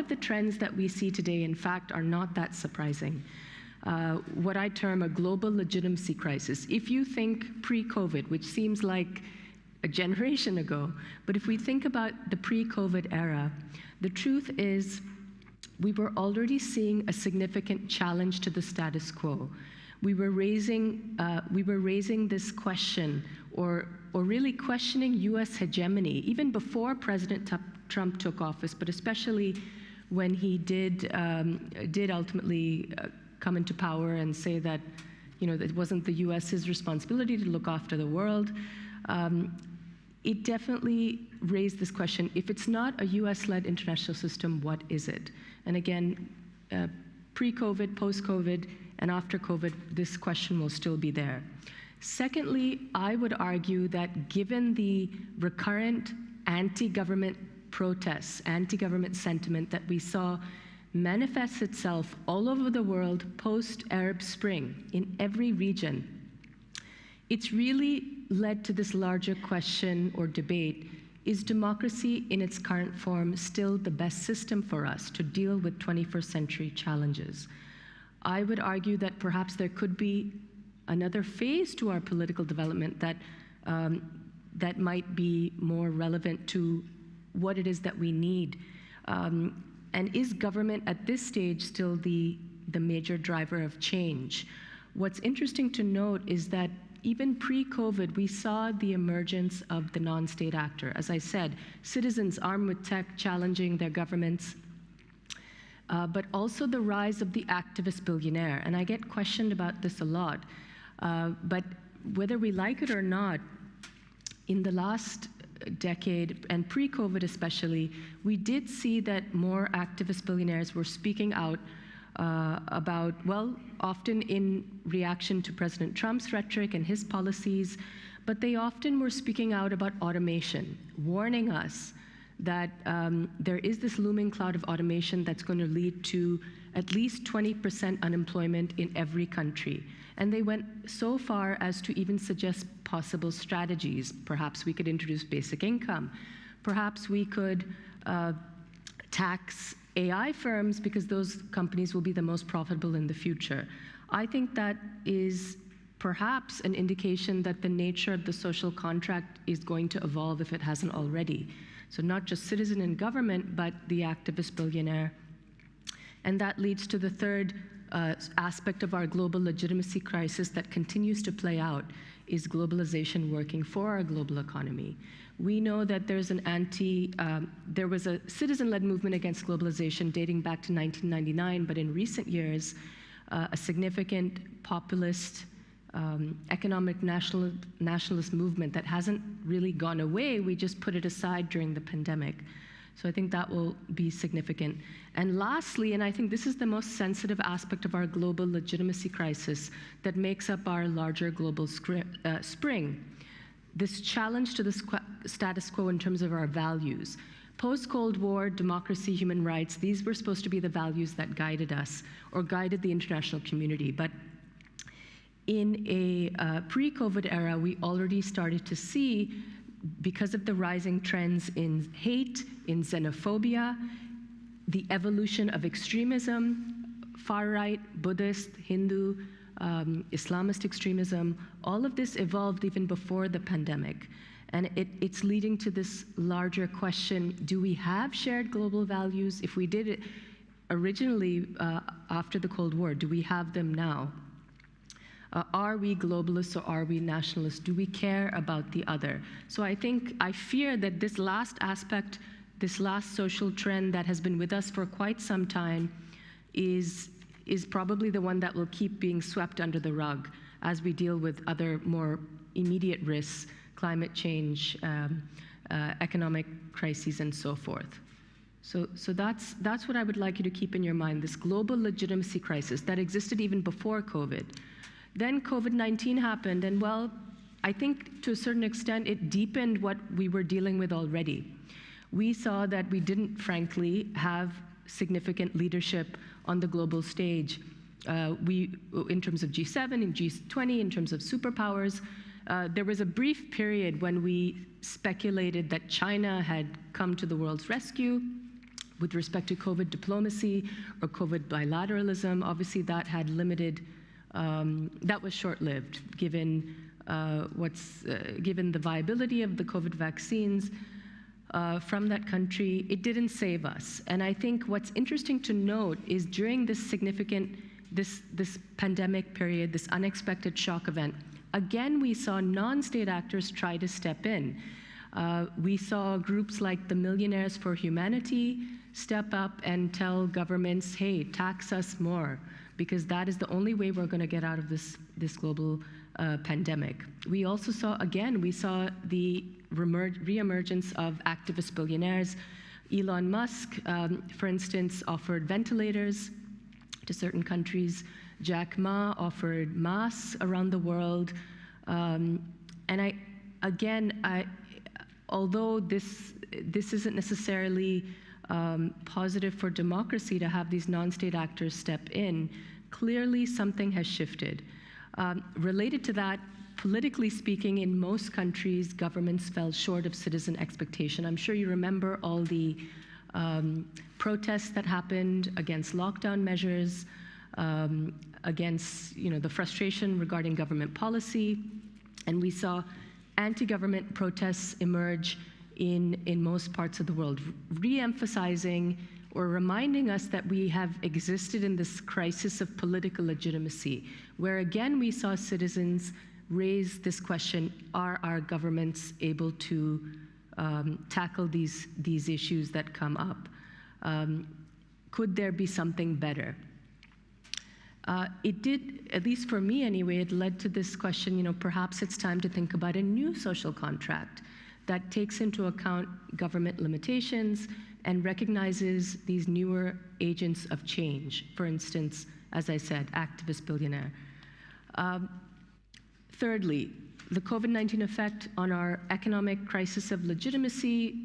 of the trends that we see today, in fact, are not that surprising. What I term a global legitimacy crisis. If you think pre-COVID, which seems like a generation ago, but if we think about the pre-COVID era, the truth is we were already seeing a significant challenge to the status quo. We were raising this question, or really questioning U.S. hegemony, even before President Trump took office, but especially when he did ultimately come into power and say that, it wasn't the U.S.'s responsibility to look after the world. It definitely raised this question: if it's not a U.S.-led international system, what is it? And again, pre-COVID, post-COVID, and after COVID, this question will still be there. Secondly, I would argue that given the recurrent anti-government protests, anti-government sentiment that we saw manifest itself all over the world post-Arab Spring in every region, it's really led to this larger question or debate: is democracy in its current form still the best system for us to deal with 21st century challenges? I would argue that perhaps there could be another phase to our political development that might be more relevant to what it is that we need. And is government at this stage still the major driver of change? What's interesting to note is that even pre-COVID, we saw the emergence of the non-state actor. As I said, citizens armed with tech challenging their governments, but also the rise of the activist billionaire. And I get questioned about this a lot. But whether we like it or not, in the last decade, and pre-COVID especially, we did see that more activist billionaires were speaking out about, well, often in reaction to President Trump's rhetoric and his policies, but they often were speaking out about automation, warning us that there is this looming cloud of automation that's going to lead to at least 20% unemployment in every country. And they went so far as to even suggest possible strategies. Perhaps we could introduce basic income. Perhaps we could tax AI firms because those companies will be the most profitable in the future. I think that is perhaps an indication that the nature of the social contract is going to evolve if it hasn't already. So not just citizen and government, but the activist billionaire. And that leads to the third aspect of our global legitimacy crisis that continues to play out: is globalization working for our global economy? We know that there's there was a citizen-led movement against globalization dating back to 1999, but in recent years, a significant populist, economic nationalist movement that hasn't really gone away. We just put it aside during the pandemic. So I think that will be significant. And lastly, and I think this is the most sensitive aspect of our global legitimacy crisis that makes up our larger global spring, this challenge to the status quo in terms of our values. Post-Cold War, democracy, human rights, these were supposed to be the values that guided us or guided the international community. But in a pre-COVID era, we already started to see, because of the rising trends in hate, in xenophobia, the evolution of extremism, far-right, Buddhist, Hindu, Islamist extremism, all of this evolved even before the pandemic. And it's leading to this larger question: do we have shared global values? If we did it originally after the Cold War, do we have them now? Are we globalists or are we nationalists? Do we care about the other? So I fear that this last aspect, this last social trend that has been with us for quite some time is probably the one that will keep being swept under the rug as we deal with other more immediate risks, climate change, economic crises, and so forth. So that's what I would like you to keep in your mind, this global legitimacy crisis that existed even before COVID. Then COVID-19 happened, and well, I think to a certain extent it deepened what we were dealing with already. We saw that we didn't, frankly, have significant leadership on the global stage. In terms of G7 and G20, in terms of superpowers, there was a brief period when we speculated that China had come to the world's rescue, With respect to COVID diplomacy or COVID bilateralism, obviously that had limited, that was short-lived given given the viability of the COVID vaccines from that country. It didn't save us. And I think what's interesting to note is during this significant, this pandemic period, this unexpected shock event, again, we saw non-state actors try to step in. We saw groups like the Millionaires for Humanity step up and tell governments, hey, tax us more, because that is the only way we're going to get out of this global pandemic. We also saw, again, we saw the reemergence of activist billionaires. Elon Musk, for instance, offered ventilators to certain countries. Jack Ma offered masks around the world. And although this isn't necessarily positive for democracy to have these non-state actors step in, clearly something has shifted. Related to that, politically speaking, in most countries, governments fell short of citizen expectation. I'm sure you remember all the protests that happened against lockdown measures, against the frustration regarding government policy, and we saw anti-government protests emerge in most parts of the world, re-emphasizing or reminding us that we have existed in this crisis of political legitimacy, where again we saw citizens raise this question: are our governments able to tackle these issues that come up? Could there be something better? It did, at least for me anyway, it led to this question, perhaps it's time to think about a new social contract that takes into account government limitations and recognizes these newer agents of change. For instance, as I said, activist billionaire. Thirdly, the COVID-19 effect on our economic crisis of legitimacy,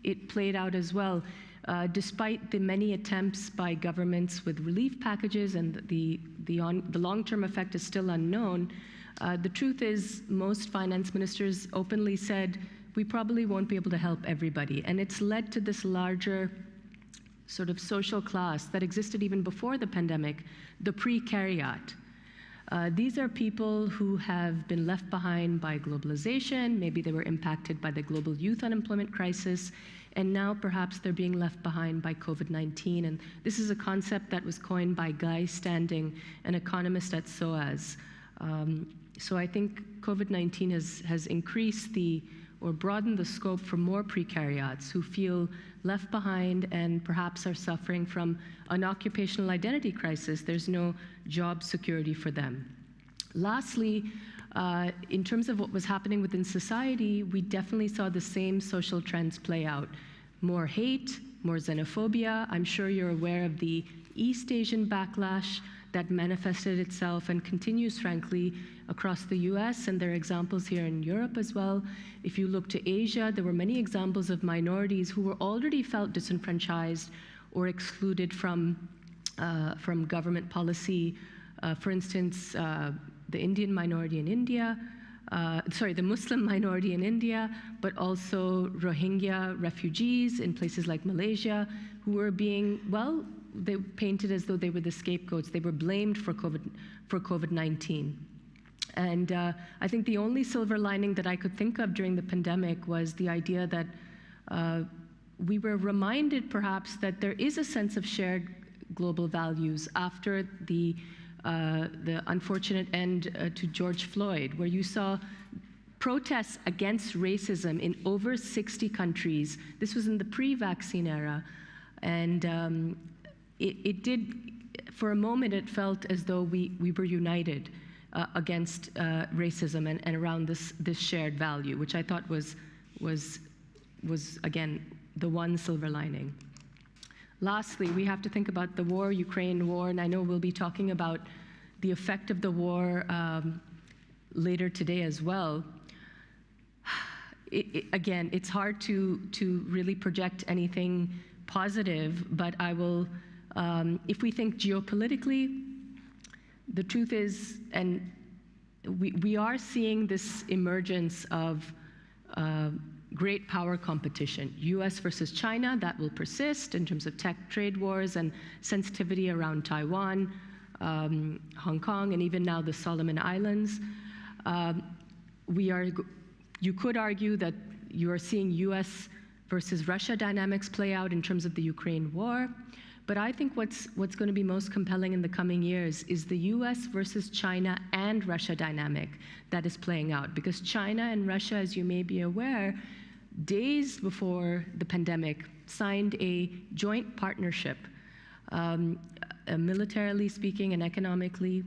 it played out as well. Despite the many attempts by governments with relief packages, and the long-term effect is still unknown, the truth is most finance ministers openly said, we probably won't be able to help everybody. And it's led to this larger sort of social class that existed even before the pandemic, the precariat. These are people who have been left behind by globalization. Maybe they were impacted by the global youth unemployment crisis, and now perhaps they're being left behind by COVID-19. And this is a concept that was coined by Guy Standing, an economist at SOAS. So I think COVID-19 has increased or broadened the scope for more precariats who feel left behind and perhaps are suffering from an occupational identity crisis. There's no job security for them. Lastly, in terms of what was happening within society, we definitely saw the same social trends play out. More hate, more xenophobia. I'm sure you're aware of the East Asian backlash that manifested itself and continues, frankly, across the US, and there are examples here in Europe as well. If you look to Asia, there were many examples of minorities who were already felt disenfranchised or excluded from government policy. For instance, the Indian minority in India, the Muslim minority in India, but also Rohingya refugees in places like Malaysia, who were being, they painted as though they were the scapegoats. They were blamed for COVID-19. And I think the only silver lining that I could think of during the pandemic was the idea that we were reminded perhaps that there is a sense of shared global values after the unfortunate end to George Floyd, where you saw protests against racism in over 60 countries. This was in the pre-vaccine era. And it did, for a moment, it felt as though we were united against racism and around this shared value, which I thought was again, the one silver lining. Lastly, we have to think about the war, Ukraine war, and I know we'll be talking about the effect of the war later today as well. Again, it's hard to really project anything positive, but I will, if we think geopolitically, the truth is, and we are seeing this emergence of great power competition. US versus China, that will persist in terms of tech trade wars and sensitivity around Taiwan, Hong Kong, and even now the Solomon Islands. You could argue that you are seeing US versus Russia dynamics play out in terms of the Ukraine war. But I think what's going to be most compelling in the coming years is the US versus China and Russia dynamic that is playing out. Because China and Russia, as you may be aware, days before the pandemic, signed a joint partnership, militarily speaking and economically,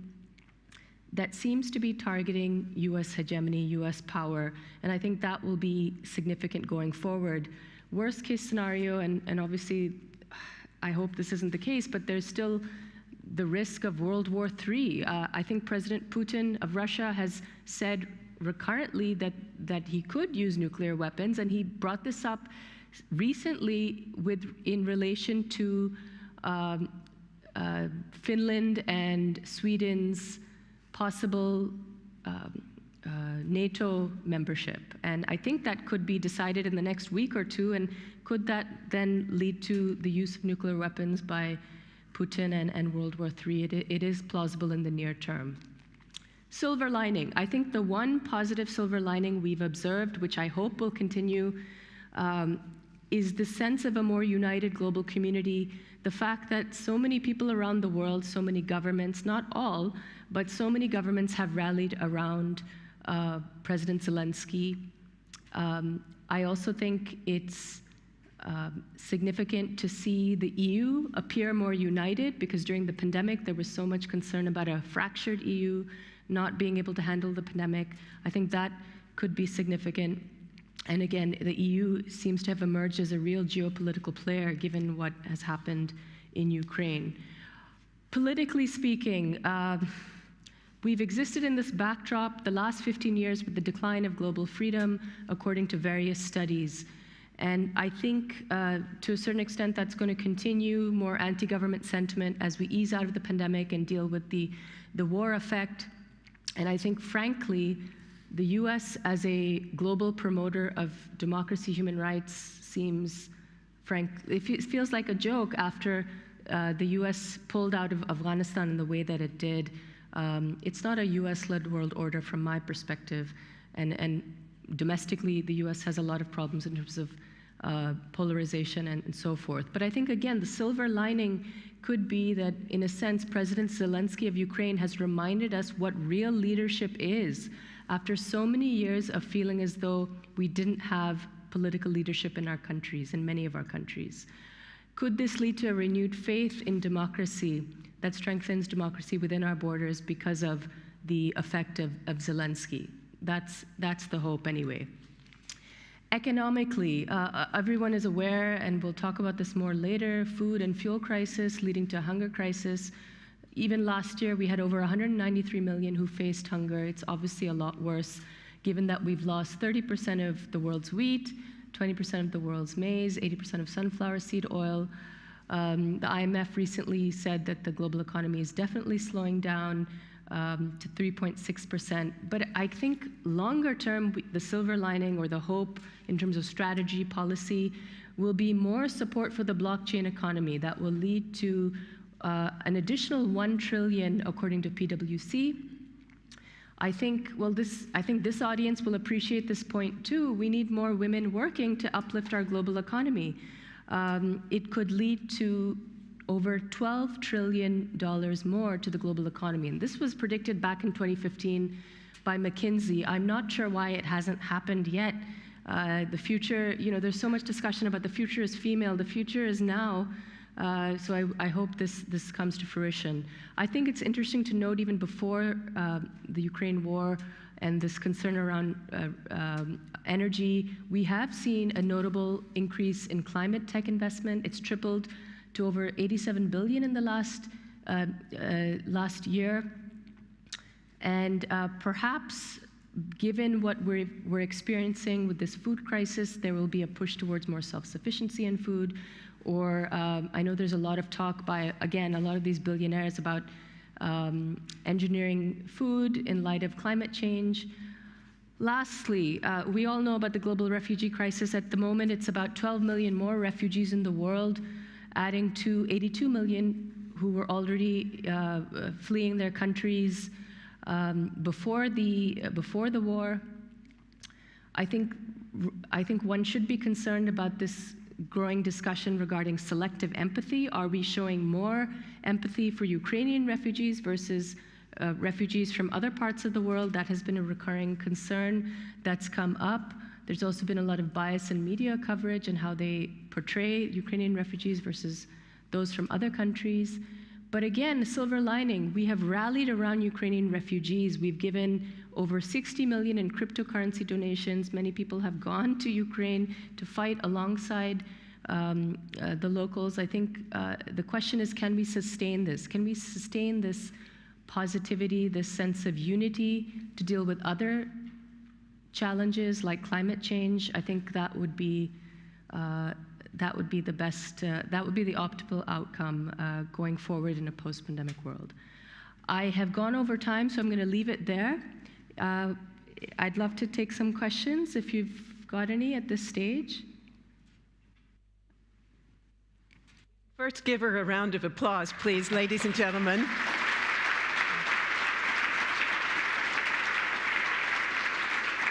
that seems to be targeting US hegemony, US power, and I think that will be significant going forward. Worst case scenario, and obviously I hope this isn't the case, but there's still the risk of World War III. I think President Putin of Russia has said recurrently that he could use nuclear weapons, and he brought this up recently in relation to Finland and Sweden's possible NATO membership. And I think that could be decided in the next week or two, and could that then lead to the use of nuclear weapons by Putin and World War III? It is plausible in the near term. Silver lining. I think the one positive silver lining we've observed, which I hope will continue, is the sense of a more united global community. The fact that so many people around the world, so many governments, not all, but so many governments have rallied around President Zelensky. I also think it's significant to see the EU appear more united, because during the pandemic there was so much concern about a fractured EU not being able to handle the pandemic. I think that could be significant. And again, the EU seems to have emerged as a real geopolitical player given what has happened in Ukraine. Politically speaking, we've existed in this backdrop the last 15 years with the decline of global freedom, according to various studies. And I think to a certain extent that's going to continue, more anti-government sentiment as we ease out of the pandemic and deal with the war effect. And I think, frankly, the US as a global promoter of democracy, human rights seems, it feels like a joke after the US pulled out of Afghanistan in the way that it did. It's not a US-led world order from my perspective, and domestically the US has a lot of problems in terms of polarization and so forth. But I think, again, the silver lining could be that, in a sense, President Zelensky of Ukraine has reminded us what real leadership is after so many years of feeling as though we didn't have political leadership in our countries, in many of our countries. Could this lead to a renewed faith in democracy that strengthens democracy within our borders because of the effect of Zelensky? That's the hope anyway. Economically, everyone is aware, and we'll talk about this more later, food and fuel crisis leading to a hunger crisis. Even last year, we had over 193 million who faced hunger. It's obviously a lot worse, given that we've lost 30% of the world's wheat, 20% of the world's maize, 80% of sunflower seed oil. The IMF recently said that the global economy is definitely slowing down to 3.6%. But I think longer term, the silver lining or the hope in terms of strategy, policy, will be more support for the blockchain economy that will lead to an additional 1 trillion, according to PwC. I think this audience will appreciate this point too. We need more women working to uplift our global economy. It could lead to over $12 trillion more to the global economy. And this was predicted back in 2015 by McKinsey. I'm not sure why it hasn't happened yet. The future, there's so much discussion about the future is female. The future is now. So I hope this comes to fruition. I think it's interesting to note, even before the Ukraine war and this concern around energy, we have seen a notable increase in climate tech investment. It's tripled to over 87 billion in the last year. And perhaps, given what we're experiencing with this food crisis, there will be a push towards more self-sufficiency in food. Or I know there's a lot of talk by, again, a lot of these billionaires about engineering food in light of climate change. Lastly, we all know about the global refugee crisis. At the moment, it's about 12 million more refugees in the world, adding to 82 million who were already fleeing their countries before the war. I think one should be concerned about this growing discussion regarding selective empathy. Are we showing more empathy for Ukrainian refugees versus refugees from other parts of the world? That has been a recurring concern that's come up. There's also been a lot of bias in media coverage and how they portray Ukrainian refugees versus those from other countries. But again, a silver lining, we have rallied around Ukrainian refugees. We've given over 60 million in cryptocurrency donations. Many people have gone to Ukraine to fight alongside the locals. I think the question is, can we sustain this? Can we sustain this positivity, this sense of unity to deal with other challenges like climate change? I think that would be the best, that would be the optimal outcome going forward in a post-pandemic world. I have gone over time, so I'm going to leave it there. I'd love to take some questions if you've got any at this stage. First, give her a round of applause, please, ladies and gentlemen.